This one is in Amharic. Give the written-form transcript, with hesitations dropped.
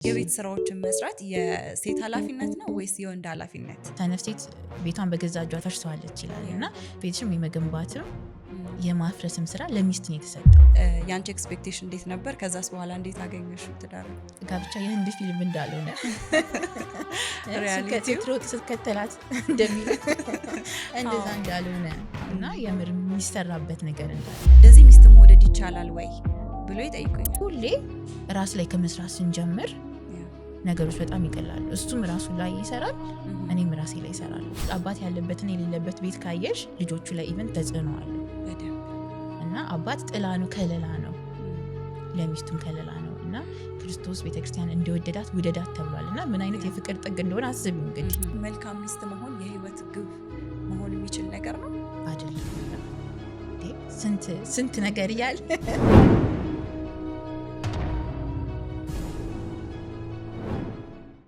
የቤት ስራዎችን መስራት የሴት ኃላፊነት ነው ወይስ የወንድ ኃላፊነት? ሰነፍ ሴት ቤቷን በገዛ እጇ ታርሰዋለች ይላል እና ቤትሽም የመገንባትም የማፍረስም ስራ ለሚስት ነው የተሰጠው። ያንቺ ኤክስፔክቴሽን እንዴት ነበር? ከዛስ በኋላ እንዴት አገኘሽው ትዳር? ጋብቻ የህንድ ፊልም እንዳልሆነ ስትሮጥ ስትከተላት እንደሚል እንደዛ እንዳልሆነ እና የምር የሚሰራበት ነገር እንዳለ እንደዚህ ሚስት መውደድ ይቻላል ወይ ብሎ ይጠይቁኝ። ሁሌ ራስ ላይ ከመስራት ስንጀምር ነገሮች በጣም ይቀላሉ። እሱም ራሱ ላይ ይሰራል፣ እኔም ራሴ ላይ ይሰራል። አባት ያለበትን የሌለበት ቤት ካየሽ ልጆቹ ላይ ኢቨን ተጽዕኖ አለ እና አባት ጥላ ነው፣ ከለላ ነው፣ ለሚስቱም ከለላ ነው እና ክርስቶስ ቤተክርስቲያን እንደወደዳት ውደዳት ተብሏል እና ምን አይነት የፍቅር ጥግ እንደሆነ አስቢ። እንግዲህ መልካም ሚስት መሆን የህይወት ግብ መሆን የሚችል ነገር ነው አይደለም? ስንት ነገር እያለ